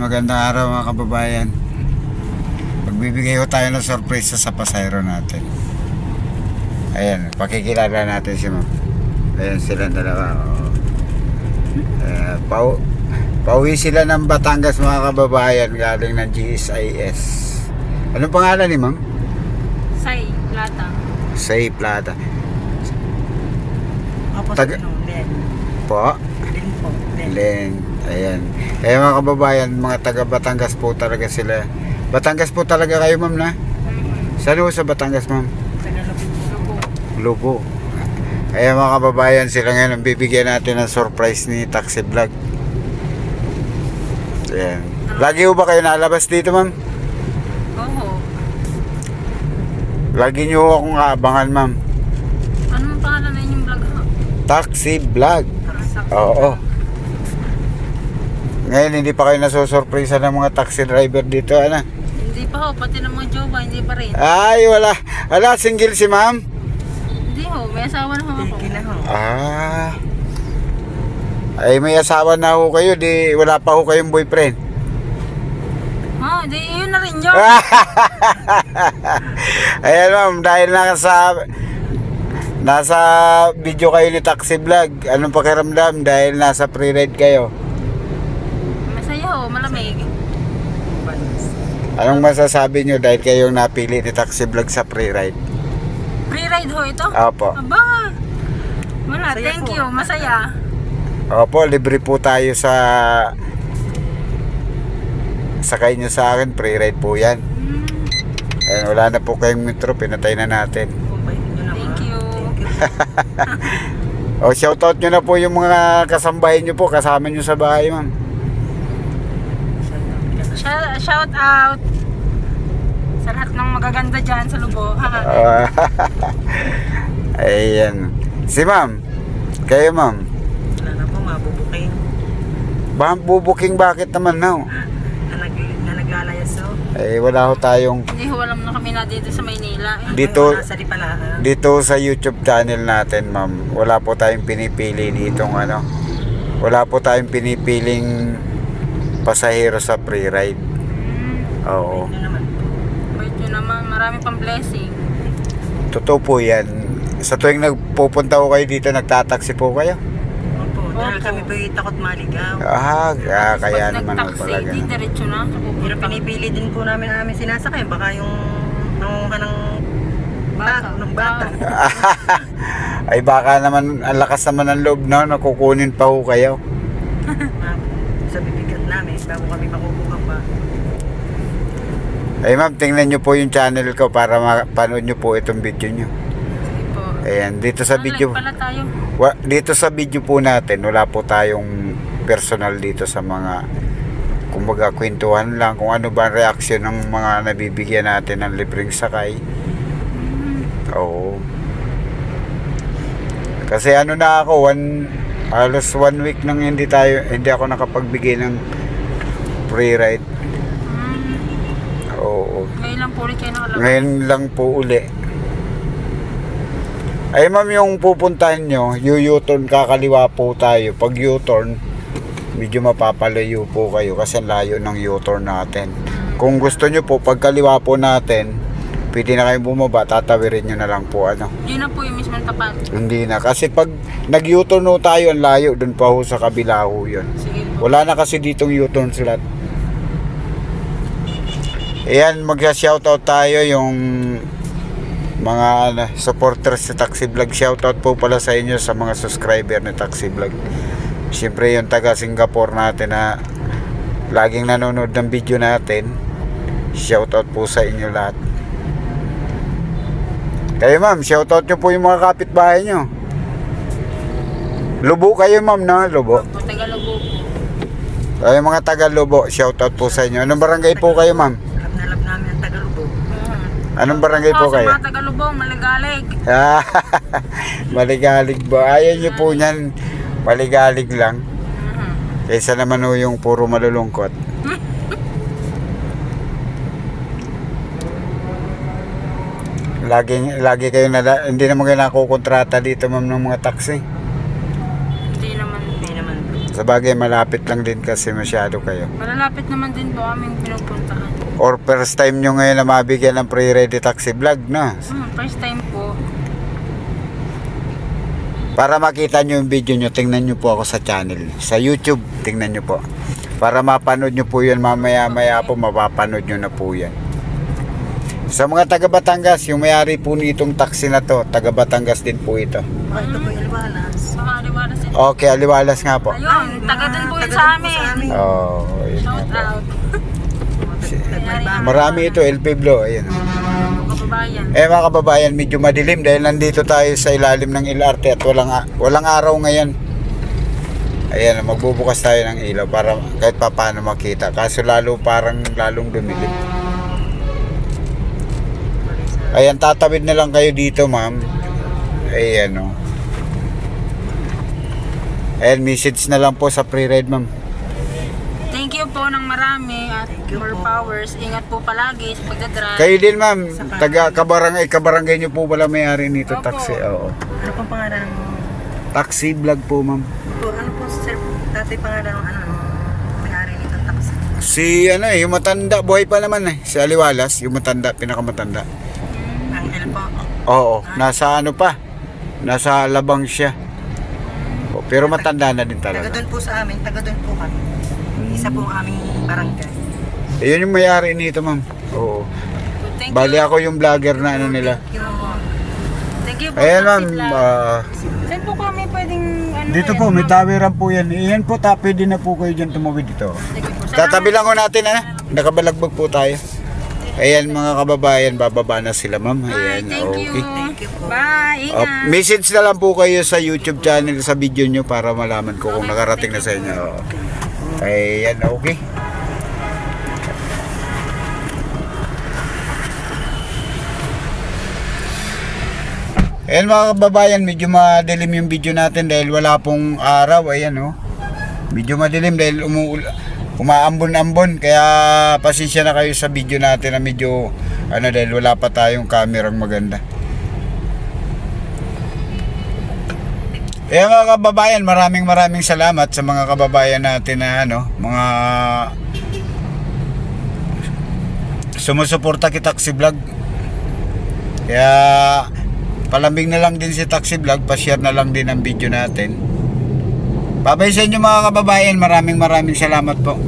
magandang araw mga kababayan. Magbibigay ko tayo ng surprise sa pasahero natin. Ayan, pakikilala natin si ma'am. Ayan sila dalawa. Pauwi sila ng Batangas mga kababayan, galing ng GSIS. Anong pangalan ni ma'am? Say Plata. Say Plata. Opo, Len po? Len po. Len. Ayan. Ayan mga kababayan, mga taga Batangas po talaga sila. Batangas po talaga kayo ma'am na? Saan ho sa Batangas ma'am? Lubo. Ayan mga kababayan, sila ngayon ang bibigyan natin ng surprise ni Taxi Vlog. Ayan. Lagi ho ba kayo nalabas dito ma'am? Oo. Lagi nyo ho akong aabangan ma'am. Anong pangalan na inyong vlog ho? Taxi Vlog. Oo. Ngayon hindi pa kayo nasusurpresa ng mga taxi driver dito, ano? Hindi pa ho, pati ng mga jowa, hindi pa rin. Ay, wala. Wala, single si ma'am? Hindi ho, may asawa na ho ako. Ah. Ay, may asawa na ho kayo, di wala pa ho kayong boyfriend. Oh, di yun na rin yun. Ayan ma'am, dahil nasa video kayo ni Taxi Vlog, anong pakiramdam dahil nasa pre-ride kayo? Masaya ho, malamig. Anong masasabi nyo dahil kayong napili ni Taxi Vlog sa pre-ride? Pre-ride ho ito? Opo. Aba, wala, masaya thank you, masaya. Opo, libre po tayo sa sakay nyo sa akin, pre-ride po yan. Ayan, wala na po kayong metro, pinatay na natin. Thank you. O, shoutout nyo na po yung mga kasambahin nyo po, kasama nyo sa bahay ma'am. Shout out sa lahat ng magaganda dyan sa Lubo. Ayan. Si ma'am, kayo ma'am. Wala na po, mabubuking. Bubuking bakit naman now? Na naglalayas so. Eh, wala ho tayong Hindi ho, alam na kami na dito sa Maynila. dito. Nasa Lipalaan. Dito sa YouTube channel natin ma'am, wala po tayong pinipili ditong ano. Wala po tayong pinipiling pasahero sa pre-ride. Oo. Yun naman po. Wait nyo naman, marami pang blessing. Totoo po yan. Sa tuwing nagpupunta ko kayo dito, nagtataksi po kayo? Opo, dahil Opo. kami po takot maligaw. Kaya Pag naman ang nag-taxi, pala di ganun. diretso na. Pero pinipili din po namin sinasakay. Baka yung nangunga ng bata. Ay baka naman, ang lakas naman ng loob na, nakukunin pa ho kayo. Sa bibigat namin, bago kami makukuha pa. Ay ma'am, tingnan nyo po yung channel ko para mapanood nyo po itong video nyo. Sige po. Ayan, dito sa video, Pala tayo. dito sa video po natin, wala po tayong personal dito sa mga, kumbaga kwentuhan lang kung ano ba ang reaksyon ng mga nabibigyan natin ng libreng sakay. Oo. Kasi ano na ako, halos 1 week nang hindi ako nakapagbigay ng free ride. Oo. Ngayon lang po ulit kayo nakalabas. Ngayon lang po uli. Ay ma'am, yung pupuntahan nyo, U-turn, kakaliwa po tayo. Pag U-turn, medyo mapapalayo po kayo kasi layo ng U-turn natin. Kung gusto nyo po, pagkaliwa po natin, pwede na kayong bumaba, tatawirin nyo na lang po ano. Yun na po yung mismo tapat. Hindi na, kasi pag nag-U-turn ho tayo, ang layo, dun pa ho sa kabila ho yun. Sige po. Wala na kasi ditong U-turn slot. Ayan, mag-shoutout tayo yung mga supporters sa Taxi Vlog. Shoutout po pala sa inyo sa mga subscriber ni Taxi Vlog. Siyempre yung taga Singapore natin na laging nanonood ng video natin. Shoutout po sa inyo lahat. Kayo ma'am, shoutout nyo po yung mga kapitbahay nyo. Lubo kayo ma'am na, Lubo. Po, Tagalog po. Kayo mga taga Lubo, shoutout po sa inyo. Anong barangay po kayo ma'am? Lab namin ang Tagalubog. Anong barangay po kayo? Sa mga Tagalubong, Malagalig. Maligalig ba? Ayaw nyo po niyan. Maligalig lang. Kaysa naman ho yung puro malulungkot. Lagi kayo hindi naman kayo nakukontrata dito ma'am ng mga taxi. Hindi naman. Hindi naman. Sa bagay, malapit lang din kasi masyado kayo. Malalapit naman din po aming pinupuntahan. Or first time nyo ngayon na mabigyan ng pre-ready taxi vlog, na? First time po. Para makita nyo yung video nyo, tingnan nyo po ako sa channel. Sa YouTube, tingnan nyo po. Para mapanood nyo po yun, mamaya-maya po, mapapanood nyo na po yan. Sa mga taga Batangas, yung may-ari po nitong taxi na to, taga Batangas din po ito. Ito po yung Aliwalas. Mga Aliwalas. Okay, Aliwalas nga po. Ayun, taga din po yun sa amin. Oh, yun nga Shout po. out. Marami ito, El Pueblo, ayun. Kababayan. Mga kababayan, medyo madilim dahil nandito tayo sa ilalim ng LRT at walang araw ngayon. Ayan, magbubukas tayo ng ilaw para kahit pa paano makita. Kaso lalong dumilim. Ayan, tatawid na lang kayo dito, ma'am. Ayan, o. Ayan, message na lang po sa pre-ride, ma'am. Thank you po ng marami at more powers. Ingat po palagi sa pagdadrive. Kayo din, ma'am. Taga kabarangay nyo po pala may-ari nito, Opo. taxi. Oo. Ano pong pangalan ng... Taxi vlog po, ma'am. Ano po, sir? Dati pangalan ng may-ari nito taxi. Si yung matanda, buhay pa naman si Aliwalas, yung matanda, pinakamatanda. Angel po. Oo, nasa nasa labang siya. Pero matanda na din Taga talaga. doon po sa amin, taga doon po kami. Isa po ang aming barangay. Yun yung may-ari nito, ma'am. Oo. Thank Bali you. ako yung vlogger na nila. Thank you po. Ayan, ma'am. Taxi Vlog. Saan po kami pwedeng Dito po, may tawiran po yan. Iyan po, pwede na po kayo dyan tumawid dito. Sige po. Tatabi lang ko natin, nakabalagbag po tayo. Ayan, mga kababayan, bababa na sila, ma'am. Bye. Ayan, Thank you. okay. Thank you po. Bye. Ingat. Message na lang po kayo sa YouTube channel, sa video nyo para malaman ko kung nakarating na sa inyo. Oo. Ayan, okay. Ayan mga kababayan, medyo madilim yung video natin dahil wala pong araw. Ayan, oh. Medyo madilim dahil umaambon-ambon. Kaya pasensya na kayo sa video natin na medyo dahil wala pa tayong kamerang maganda. Kaya mga kababayan, maraming salamat sa mga kababayan natin na mga sumusuporta kay Taxi Vlog. Kaya palambing na lang din si Taxi Vlog, pa-share na lang din ang video natin. Babay sa inyo mga kababayan, maraming salamat po.